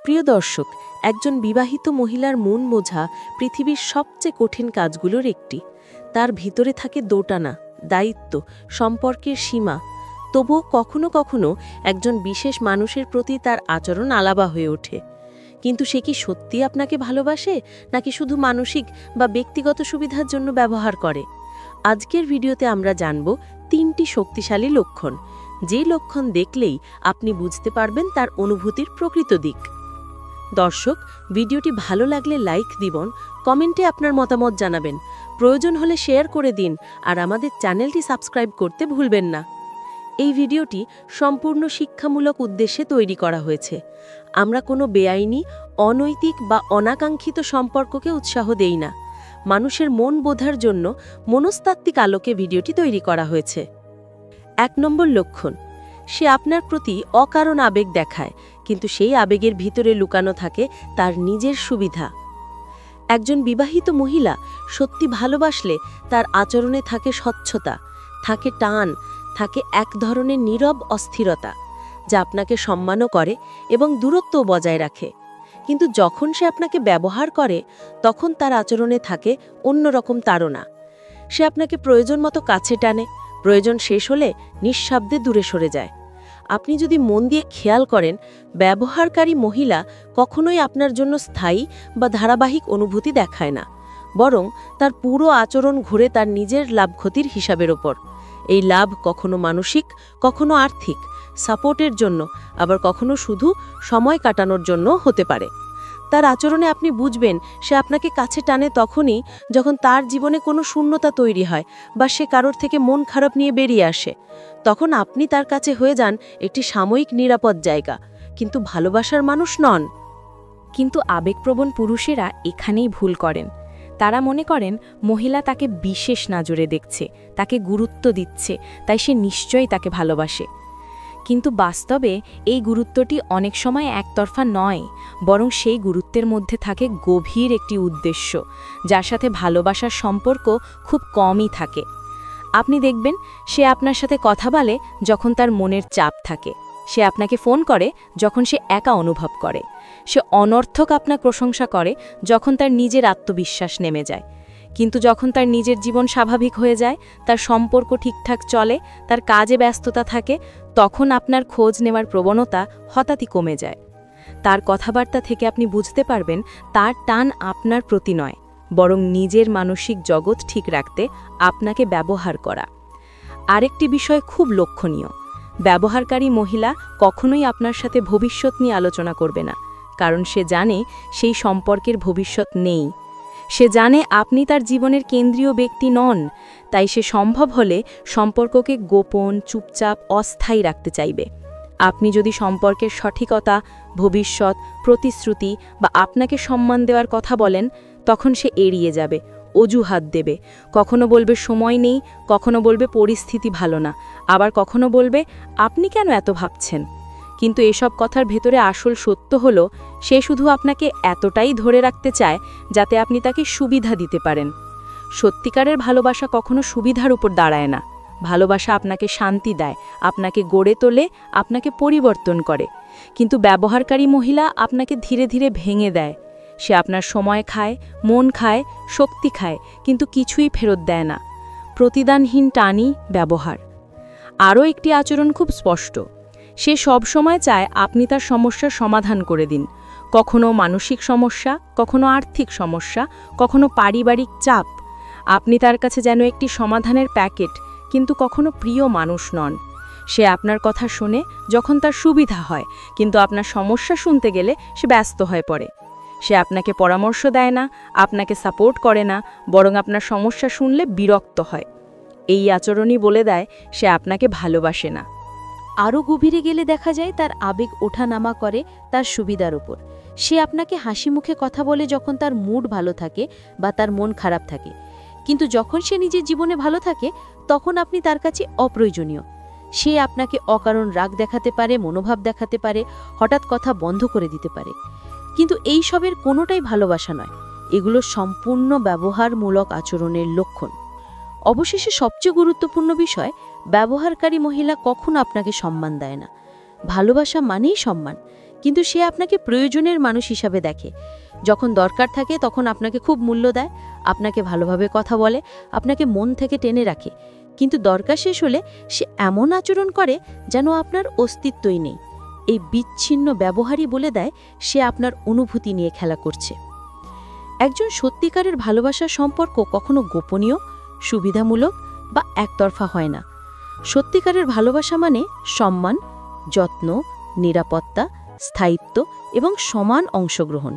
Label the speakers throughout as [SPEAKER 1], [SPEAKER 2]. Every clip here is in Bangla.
[SPEAKER 1] প্রিয় দর্শক, একজন বিবাহিত মহিলার মন বোঝা পৃথিবীর সবচেয়ে কঠিন কাজগুলোর একটি। তার ভিতরে থাকে দোটানা, দায়িত্ব, সম্পর্কের সীমা। তবুও কখনো কখনো একজন বিশেষ মানুষের প্রতি তার আচরণ আলাদা হয়ে ওঠে। কিন্তু সে কি সত্যি আপনাকে ভালোবাসে, নাকি শুধু মানসিক বা ব্যক্তিগত সুবিধার জন্য ব্যবহার করে? আজকের ভিডিওতে আমরা জানব 3টি শক্তিশালী লক্ষণ, যে লক্ষণ দেখলেই আপনি বুঝতে পারবেন তার অনুভূতির প্রকৃত দিক। দর্শক, ভিডিওটি ভালো লাগলে লাইক দিবেন, কমেন্টে আপনার মতামত জানাবেন, প্রয়োজন হলে শেয়ার করে দিন, আর আমাদের চ্যানেলটি সাবস্ক্রাইব করতে ভুলবেন না। এই ভিডিওটি সম্পূর্ণ শিক্ষামূলক উদ্দেশ্যে তৈরি করা হয়েছে। আমরা কোনো বেআইনি, অনৈতিক বা অনাকাঙ্ক্ষিত সম্পর্ককে উৎসাহ দেই না। মানুষের মন বোঝার জন্য মনস্তাত্ত্বিক আলোকে ভিডিওটি তৈরি করা হয়েছে। 1 নম্বর লক্ষণ, সে আপনার প্রতি অকারণ আবেগ দেখায়, কিন্তু সেই আবেগের ভিতরে লুকানো থাকে তার নিজের সুবিধা। একজন বিবাহিত মহিলা সত্যি ভালোবাসলে তার আচরণে থাকে স্বচ্ছতা, থাকে টান, থাকে এক ধরনের নীরব অস্থিরতা, যা আপনাকে সম্মানও করে এবং দূরত্বও বজায় রাখে। কিন্তু যখন সে আপনাকে ব্যবহার করে, তখন তার আচরণে থাকে অন্যরকম তাড়না। সে আপনাকে প্রয়োজন মতো কাছে টানে, প্রয়োজন শেষ হলে নিঃশব্দে দূরে সরে যায়। আপনি যদি মন দিয়ে খেয়াল করেন, ব্যবহারকারী মহিলা কখনোই আপনার জন্য স্থায়ী বা ধারাবাহিক অনুভূতি দেখায় না, বরং তার পুরো আচরণ ঘুরে তার নিজের লাভ ক্ষতির হিসাবের ওপর। এই লাভ কখনো মানসিক, কখনো আর্থিক, সাপোর্টের জন্য, আবার কখনো শুধু সময় কাটানোর জন্য হতে পারে। তার আচরণে আপনি বুঝবেন সে আপনাকে কাছে টানে তখনই যখন তার জীবনে কোনো শূন্যতা তৈরি হয় বা সে কারোর থেকে মন খারাপ নিয়ে বেরিয়ে আসে। তখন আপনি তার কাছে হয়ে যান একটি সাময়িক নিরাপদ জায়গা, কিন্তু ভালোবাসার মানুষ নন।
[SPEAKER 2] কিন্তু আবেগপ্রবণ পুরুষেরা এখানেই ভুল করেন। তারা মনে করেন মহিলা তাকে বিশেষ নজরে দেখছে, তাকে গুরুত্ব দিচ্ছে, তাই সে নিশ্চয়ই তাকে ভালোবাসে। কিন্তু বাস্তবে এই গুরুত্বটি অনেক সময় একতরফা নয়, বরং সেই গুরুত্বের মধ্যে থাকে গভীর একটি উদ্দেশ্য, যার সাথে ভালোবাসার সম্পর্ক খুব কমই থাকে। আপনি দেখবেন সে আপনার সাথে কথা বলে যখন তার মনের চাপ থাকে, সে আপনাকে ফোন করে যখন সে একা অনুভব করে, সে অনর্থক আপনার প্রশংসা করে যখন তার নিজের আত্মবিশ্বাস নেমে যায়। কিন্তু যখন তার নিজের জীবন স্বাভাবিক হয়ে যায়, তার সম্পর্ক ঠিকঠাক চলে, তার কাজে ব্যস্ততা থাকে, তখন আপনার খোঁজ নেওয়ার প্রবণতা হঠাৎই কমে যায়। তার কথাবার্তা থেকে আপনি বুঝতে পারবেন তার টান আপনার প্রতি নয়, বরং নিজের মানসিক জগৎ ঠিক রাখতে আপনাকে ব্যবহার করা। আরেকটি বিষয় খুব লক্ষণীয়, ব্যবহারকারী মহিলা কখনোই আপনার সাথে ভবিষ্যৎ নিয়ে আলোচনা করবে না, কারণ সে জানে সেই সম্পর্কের ভবিষ্যৎ নেই। সে জানে আপনি তার জীবনের কেন্দ্রীয় ব্যক্তি নন, তাই সে সম্ভব হলে সম্পর্ককে গোপন, চুপচাপ, অস্থায়ী রাখতে চাইবে। আপনি যদি সম্পর্কের সঠিকতা, ভবিষ্যৎ, প্রতিশ্রুতি বা আপনাকে সম্মান দেওয়ার কথা বলেন, তখন সে এড়িয়ে যাবে, অজুহাত দেবে। কখনো বলবে সময় নেই, কখনো বলবে পরিস্থিতি ভালো না, আবার কখনো বলবে আপনি কেন এত ভাবছেন। কিন্তু এসব কথার ভেতরে আসল সত্য হলো, সে শুধু আপনাকে এতটাই ধরে রাখতে চায় যাতে আপনি তাকে সুবিধা দিতে পারেন। সত্যিকারের ভালোবাসা কখনো সুবিধার উপর দাঁড়ায় না। ভালোবাসা আপনাকে শান্তি দেয়, আপনাকে গড়ে তোলে, আপনাকে পরিবর্তন করে। কিন্তু ব্যবহারকারী মহিলা আপনাকে ধীরে ধীরে ভেঙে দেয়। সে আপনার সময় খায়, মন খায়, শক্তি খায়, কিন্তু কিছুই ফেরত দেয় না। প্রতিদানহীন টানই ব্যবহার। আরও একটি আচরণ খুব স্পষ্ট, সে সব সময় চায় আপনি তার সমস্যার সমাধান করে দিন। কখনো মানসিক সমস্যা, কখনো আর্থিক সমস্যা, কখনো পারিবারিক চাপ। আপনি তার কাছে যেন একটি সমাধানের প্যাকেট, কিন্তু কখনো প্রিয় মানুষ নন। সে আপনার কথা শোনে যখন তার সুবিধা হয়, কিন্তু আপনার সমস্যা শুনতে গেলে সে ব্যস্ত হয়ে পড়ে। সে আপনাকে পরামর্শ দেয় না, আপনাকে সাপোর্ট করে না, বরং আপনার সমস্যা শুনলে বিরক্ত হয়। এই আচরণই বলে দেয় সে আপনাকে ভালোবাসে না।
[SPEAKER 1] আরও গভীরে গেলে দেখা যায় তার আবেগ ওঠানামা করে তার সুবিধার উপর। সে আপনাকে হাসি মুখে কথা বলে যখন তার মুড ভালো থাকে বা তার মন খারাপ থাকে, কিন্তু যখন সে নিজের জীবনে ভালো থাকে তখন আপনি তার কাছে অপ্রয়োজনীয়। সে আপনাকে অকারণ রাগ দেখাতে পারে, মনোভাব দেখাতে পারে, হঠাৎ কথা বন্ধ করে দিতে পারে। কিন্তু এই সবের কোনোটাই ভালোবাসা নয়, এগুলো সম্পূর্ণ ব্যবহারমূলক আচরণের লক্ষণ। অবশেষে সবচেয়ে গুরুত্বপূর্ণ বিষয়, ব্যবহারকারী মহিলা কখনো আপনাকে সম্মান দেয় না। ভালোবাসা মানেই সম্মান, কিন্তু সে আপনাকে প্রয়োজনের মানুষ হিসাবে দেখে। যখন দরকার থাকে তখন আপনাকে খুব মূল্য দেয়, আপনাকে ভালোভাবে কথা বলে, আপনাকে মন থেকে টেনে রাখে। কিন্তু দরকার শেষ হলে সে এমন আচরণ করে যেন আপনার অস্তিত্বই নেই। এই বিচ্ছিন্ন ব্যবহারই বলে দেয় সে আপনার অনুভূতি নিয়ে খেলা করছে। একজন সত্যিকারের ভালোবাসার সম্পর্ক কখনো গোপনীয়, সুবিধামূলক বা একতরফা হয় না। সত্যিকারের ভালোবাসা মানে সম্মান, যত্ন, নিরাপত্তা, স্থায়িত্ব এবং সমান অংশগ্রহণ।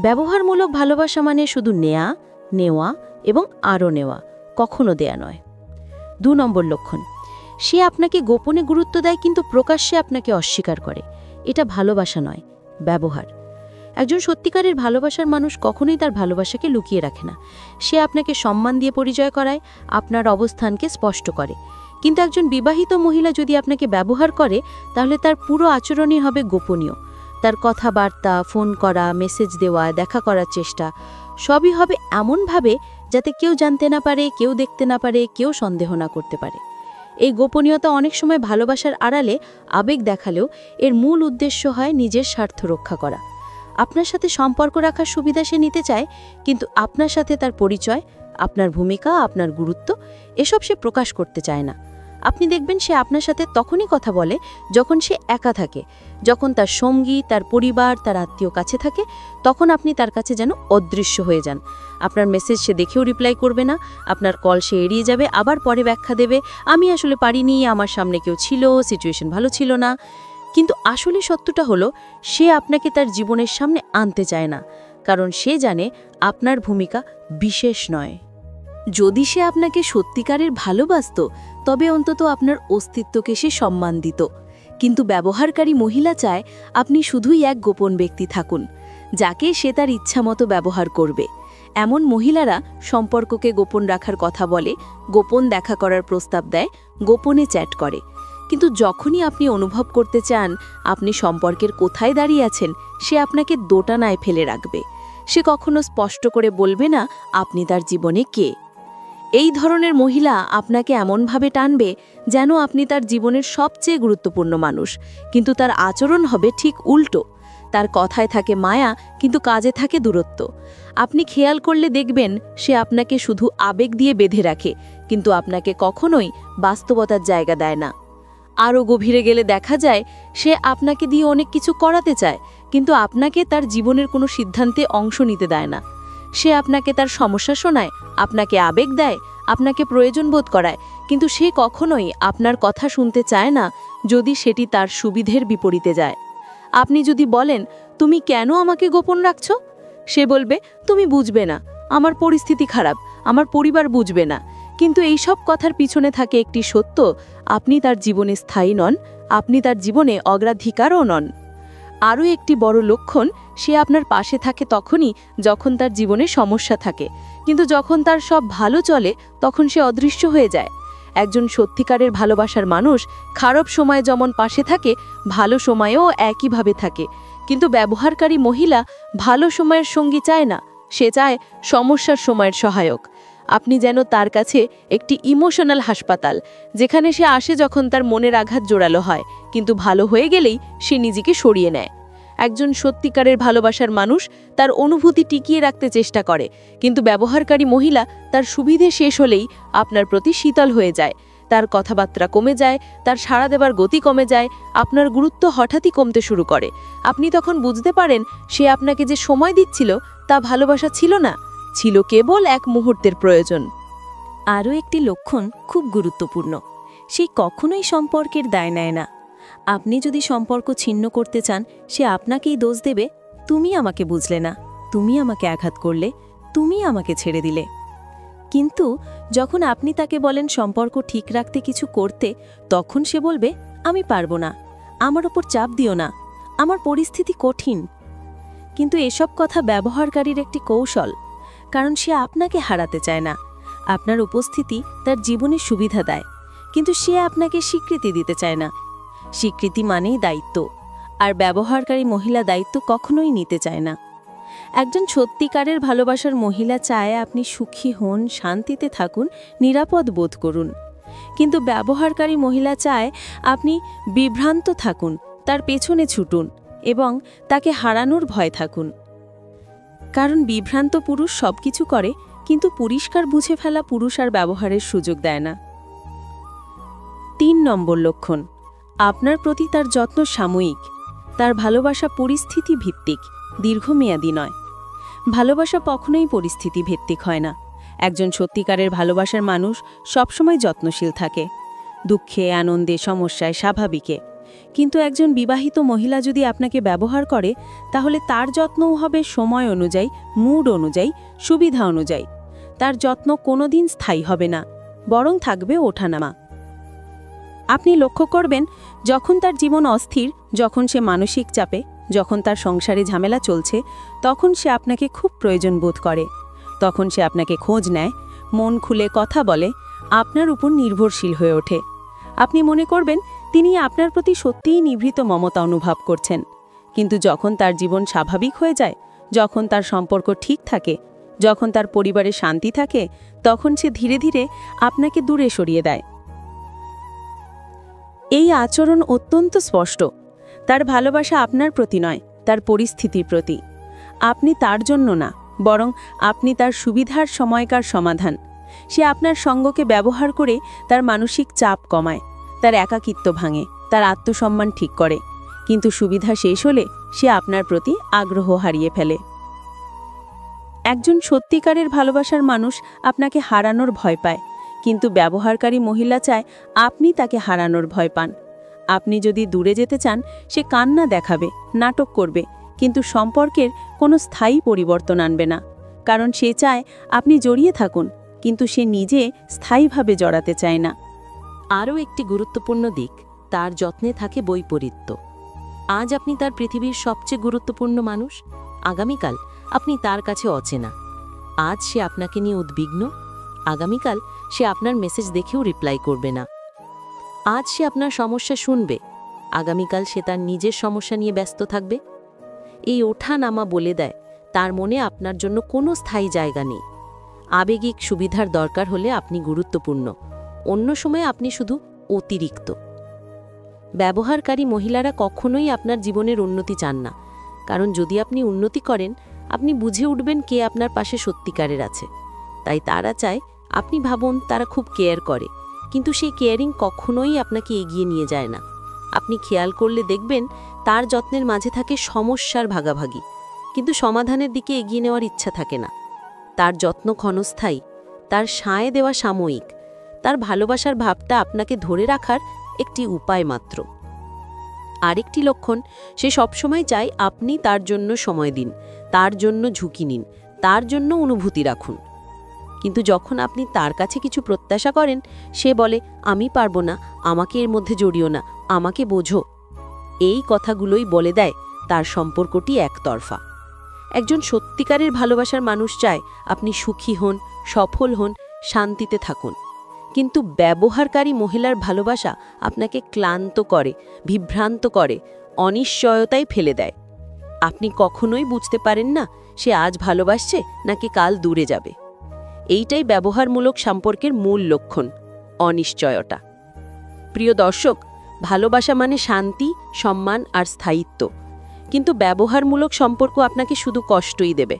[SPEAKER 1] ব্যবহারমূলক ভালোবাসা মানে শুধু নেয়া, নেওয়া এবং আরও নেওয়া, কখনো দেয়া নয়। 2 নম্বর লক্ষণ, সে আপনাকে গোপনে গুরুত্ব দেয় কিন্তু প্রকাশ্যে আপনাকে অস্বীকার করে। এটা ভালোবাসা নয়, ব্যবহার। একজন সত্যিকারের ভালোবাসার মানুষ কখনোই তার ভালোবাসাকে লুকিয়ে রাখে না। সে আপনাকে সম্মান দিয়ে পরিচয় করায়, আপনার অবস্থানকে স্পষ্ট করে। কিন্তু একজন বিবাহিত মহিলা যদি আপনাকে ব্যবহার করে, তাহলে তার পুরো আচরণই হবে গোপনীয়। তার কথাবার্তা, ফোন করা, মেসেজ দেওয়া, দেখা করার চেষ্টা সবই হবে এমনভাবে যাতে কেউ জানতে না পারে, কেউ দেখতে না পারে, কেউ সন্দেহ না করতে পারে। এই গোপনীয়তা অনেক সময় ভালোবাসার আড়ালে আবেগ দেখালেও এর মূল উদ্দেশ্য হয় নিজের স্বার্থ রক্ষা করা। আপনার সাথে সম্পর্ক রাখার সুবিধা সে নিতে চায়, কিন্তু আপনার সাথে তার পরিচয়, আপনার ভূমিকা, আপনার গুরুত্ব এসব সে প্রকাশ করতে চায় না। আপনি দেখবেন সে আপনার সাথে তখনই কথা বলে যখন সে একা থাকে, যখন তার সঙ্গী, তার পরিবার, তার আত্মীয় কাছে থাকে। তখন আপনি তার কাছে যেন অদৃশ্য হয়ে যান। আপনার মেসেজ সে দেখেও রিপ্লাই করবে না, আপনার কল সে এড়িয়ে যাবে, আবার পরে ব্যাখ্যা দেবে, আমি আসলে পারিনি, আমার সামনে কেউ ছিল, সিচুয়েশন ভালো ছিল না। কিন্তু আসলে সত্যটা হলো সে আপনাকে তার জীবনের সামনে আনতে চায় না, কারণ সে জানে আপনার ভূমিকা বিশেষ নয়। যদি সে আপনাকে সত্যিকারের ভালোবাসত, তবে অন্তত আপনার অস্তিত্বকে সে সম্মান দিত। কিন্তু ব্যবহারকারী মহিলা চায় আপনি শুধুই এক গোপন ব্যক্তি থাকুন, যাকে সে তার ইচ্ছামতো ব্যবহার করবে। এমন মহিলারা সম্পর্ককে গোপন রাখার কথা বলে, গোপন দেখা করার প্রস্তাব দেয়, গোপনে চ্যাট করে। কিন্তু যখনই আপনি অনুভব করতে চান আপনি সম্পর্কের কোথায় দাঁড়িয়ে আছেন, সে আপনাকে দোটানায় ফেলে রাখবে। সে কখনো স্পষ্ট করে বলবে না আপনি তার জীবনে কে। এই ধরনের মহিলা আপনাকে এমনভাবে টানবে যেন আপনি তার জীবনের সবচেয়ে গুরুত্বপূর্ণ মানুষ, কিন্তু তার আচরণ হবে ঠিক উল্টো। তার কথায় থাকে মায়া, কিন্তু কাজে থাকে দূরত্ব। আপনি খেয়াল করলে দেখবেন সে আপনাকে শুধু আবেগ দিয়ে বেঁধে রাখে, কিন্তু আপনাকে কখনোই বাস্তবতার জায়গা দেয় না। আরও গভীরে গেলে দেখা যায় সে আপনাকে দিয়ে অনেক কিছু করাতে চায়, কিন্তু আপনাকে তার জীবনের কোনো সিদ্ধান্তে অংশ নিতে দেয় না। সে আপনাকে তার সমস্যা শোনায়, আপনাকে আবেগ দেয়, আপনাকে প্রয়োজন বোধ করায়, কিন্তু সে কখনোই আপনার কথা শুনতে চায় না যদি সেটি তার সুবিধের বিপরীতে যায়। আপনি যদি বলেন তুমি কেন আমাকে গোপন রাখছো, সে বলবে তুমি বুঝবে না, আমার পরিস্থিতি খারাপ, আমার পরিবার বুঝবে না। কিন্তু এই সব কথার পিছনে থাকে একটি সত্য, আপনি তার জীবনে স্থায়ী নন, আপনি তার জীবনে অগ্রাধিকারও নন। আরও একটি বড় লক্ষণ, সে আপনার পাশে থাকে তখনই যখন তার জীবনে সমস্যা থাকে, কিন্তু যখন তার সব ভালো চলে তখন সে অদৃশ্য হয়ে যায়। একজন সত্যিকারের ভালোবাসার মানুষ খারাপ সময়ে যেমন পাশে থাকে, ভালো সময়েও একইভাবে থাকে। কিন্তু ব্যবহারকারী মহিলা ভালো সময়ের সঙ্গী চায় না, সে চায় সমস্যার সময়ের সহায়ক। আপনি যেন তার কাছে একটি ইমোশনাল হাসপাতাল, যেখানে সে আসে যখন তার মনের আঘাত জোরালো হয়, কিন্তু ভালো হয়ে গেলেই সে নিজেকে সরিয়ে নেয়। একজন সত্যিকারের ভালোবাসার মানুষ তার অনুভূতি টিকিয়ে রাখতে চেষ্টা করে, কিন্তু ব্যবহারকারী মহিলা তার সুবিধে শেষ হলেই আপনার প্রতি শীতল হয়ে যায়। তার কথাবার্তা কমে যায়, তার সাড়া দেবার গতি কমে যায়, আপনার গুরুত্ব হঠাৎই কমতে শুরু করে। আপনি তখন বুঝতে পারেন সে আপনাকে যে সময় দিচ্ছিল তা ভালোবাসা ছিল না, ছিল কেবল এক মুহূর্তের প্রয়োজন।
[SPEAKER 2] আরও একটি লক্ষণ খুব গুরুত্বপূর্ণ, সে কখনোই সম্পর্কের দায় নেয় না। আপনি যদি সম্পর্ক ছিন্ন করতে চান, সে আপনাকেই দোষ দেবে, তুমি আমাকে বুঝলে না, তুমি আমাকে আঘাত করলে, তুমি আমাকে ছেড়ে দিলে। কিন্তু যখন আপনি তাকে বলেন সম্পর্ক ঠিক রাখতে কিছু করতে, তখন সে বলবে আমি পারবো না, আমার ওপর চাপ দিও না, আমার পরিস্থিতি কঠিন। কিন্তু এসব কথা ব্যবহারকারীর একটি কৌশল, কারণ সে আপনাকে হারাতে চায় না। আপনার উপস্থিতি তার জীবনে সুবিধা দেয়, কিন্তু সে আপনাকে স্বীকৃতি দিতে চায় না। স্বীকৃতি মানেই দায়িত্ব, আর ব্যবহারকারী মহিলা দায়িত্ব কখনোই নিতে চায় না। একজন সত্যিকারের ভালোবাসার মহিলা চায় আপনি সুখী হন, শান্তিতে থাকুন, নিরাপদ বোধ করুন। কিন্তু ব্যবহারকারী মহিলা চায় আপনি বিভ্রান্ত থাকুন, তার পেছনে ছুটুন,
[SPEAKER 1] এবং তাকে হারানোর ভয় থাকুন। কারণ বিভ্রান্ত পুরুষ সবকিছু করে, কিন্তু পরিষ্কার বুঝে ফেলা পুরুষ আর ব্যবহারের সুযোগ দেয় না। 3 নম্বর লক্ষণ, আপনার প্রতি তার যত্ন সাময়িক। তার ভালোবাসা পরিস্থিতি ভিত্তিক, দীর্ঘমেয়াদী নয়। ভালোবাসা কখনোই পরিস্থিতি ভিত্তিক হয় না। একজন সত্যিকারের ভালোবাসার মানুষ সবসময় যত্নশীল থাকে, দুঃখে, আনন্দে, সমস্যায়, স্বাভাবিকে। কিন্তু একজন বিবাহিত মহিলা যদি আপনাকে ব্যবহার করে, তাহলে তার যত্নও হবে সময় অনুযায়ী, মুড অনুযায়ী, সুবিধা অনুযায়ী। তার যত্ন কোনোদিন স্থায়ী হবে না, বরং থাকবে ওঠানামা। আপনি লক্ষ্য করবেন, যখন তার জীবন অস্থির, যখন সে মানসিক চাপে, যখন তার সংসারে ঝামেলা চলছে, তখন সে আপনাকে খুব প্রয়োজন বোধ করে। তখন সে আপনাকে খোঁজ নেয়, মন খুলে কথা বলে, আপনার উপর নির্ভরশীল হয়ে ওঠে। আপনি মনে করবেন তিনি আপনার প্রতি সত্যিই নিভৃত মমতা অনুভব করছেন। কিন্তু যখন তার জীবন স্বাভাবিক হয়ে যায়, যখন তার সম্পর্ক ঠিক থাকে, যখন তার পরিবারে শান্তি থাকে, তখন সে ধীরে ধীরে আপনাকে দূরে সরিয়ে দেয়। এই আচরণ অত্যন্ত স্পষ্ট। তার ভালোবাসা আপনার প্রতি নয়, তার পরিস্থিতির প্রতি। আপনি তার জন্য না, বরং আপনি তার সুবিধার সময়কার সমাধান। সে আপনার সঙ্গকে ব্যবহার করে তার মানসিক চাপ কমায়, তার একাকিত্ব ভাঙে, তার আত্মসম্মান ঠিক করে। কিন্তু সুবিধা শেষ হলে সে আপনার প্রতি আগ্রহ হারিয়ে ফেলে। একজন সত্যিকারের ভালোবাসার মানুষ আপনাকে হারানোর ভয় পায়, কিন্তু ব্যবহারকারী মহিলা চায় আপনি তাকে হারানোর ভয় পান। আপনি যদি দূরে যেতে চান, সে কান্না দেখাবে, নাটক করবে, কিন্তু সম্পর্কের কোনো স্থায়ী পরিবর্তন আনবে না। কারণ সে চায় আপনি জড়িয়ে থাকুন, কিন্তু সে নিজে স্থায়ীভাবে জড়াতে চায় না।
[SPEAKER 2] আরও একটি গুরুত্বপূর্ণ দিক, তার যত্নে থাকে বৈপরীত্য। আজ আপনি তার পৃথিবীর সবচেয়ে গুরুত্বপূর্ণ মানুষ, আগামীকাল আপনি তার কাছে অচেনা। আজ সে আপনাকে নিয়ে উদ্বিগ্ন, আগামীকাল সে আপনার মেসেজ দেখেও রিপ্লাই করবে না। আজ সে আপনার সমস্যা শুনবে, আগামীকাল সে তার নিজের সমস্যা নিয়ে ব্যস্ত থাকবে। এই ওঠা নামা বলে দেয় তার মনে আপনার জন্য কোনো স্থায়ী জায়গা নেই। আবেগিক সুবিধার দরকার হলে আপনি গুরুত্বপূর্ণ, অন্য সময় আপনি শুধু অতিরিক্ত। ব্যবহারকারী মহিলারা কখনোই আপনার জীবনের উন্নতি চান না, কারণ যদি আপনি উন্নতি করেন, আপনি বুঝে উঠবেন কে আপনার পাশে সত্যিকারের আছে। তাই তারা চায় আপনি ভাবুন তারা খুব কেয়ার করে, কিন্তু সেই কেয়ারিং কখনোই আপনাকে এগিয়ে নিয়ে যায় না। আপনি খেয়াল করলে দেখবেন তার যত্নের মাঝে থাকে সমস্যার ভাগাভাগি, কিন্তু সমাধানের দিকে এগিয়ে নেওয়ার ইচ্ছা থাকে না। তার যত্ন ক্ষণস্থায়ী, তার সায় দেওয়া সাময়িক, তার ভালোবাসার ভাবটা আপনাকে ধরে রাখার একটি উপায় মাত্র। আরেকটি লক্ষণ, সে সবসময় চায় আপনি তার জন্য সময় দিন, তার জন্য ঝুঁকি নিন, তার জন্য অনুভূতি রাখুন। কিন্তু যখন আপনি তার কাছে কিছু প্রত্যাশা করেন, সে বলে আমি পারবো না, আমাকে এর মধ্যে জড়িও না, আমাকে বোঝো। এই কথাগুলোই বলে দেয় তার সম্পর্কটি একতরফা। একজন সত্যিকারের ভালোবাসার মানুষ চায় আপনি সুখী হন, সফল হন, শান্তিতে থাকুন। কিন্তু ব্যবহারকারী মহিলার ভালোবাসা আপনাকে ক্লান্ত করে, বিভ্রান্ত করে, অনিশ্চয়তায় ফেলে দেয়। আপনি কখনোই বুঝতে পারেন না সে আজ ভালোবাসছে নাকি কাল দূরে যাবে। এইটাই ব্যবহারমূলক সম্পর্কের মূল লক্ষণ, অনিশ্চয়তা। প্রিয় দর্শক, ভালোবাসা মানে শান্তি, সম্মান আর স্থায়িত্ব। কিন্তু ব্যবহারমূলক সম্পর্ক আপনাকে শুধু কষ্টই দেবে।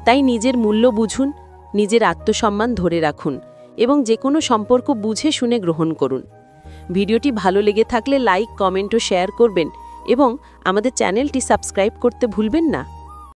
[SPEAKER 2] তাই নিজের মূল্য বুঝুন, নিজের আত্মসম্মান ধরে রাখুন এবং যে কোনো সম্পর্ক বুঝে শুনে গ্রহণ করুন। ভিডিওটি ভালো লেগে থাকলে লাইক, কমেন্ট ও শেয়ার করবেন এবং আমাদের চ্যানেলটি সাবস্ক্রাইব করতে ভুলবেন না।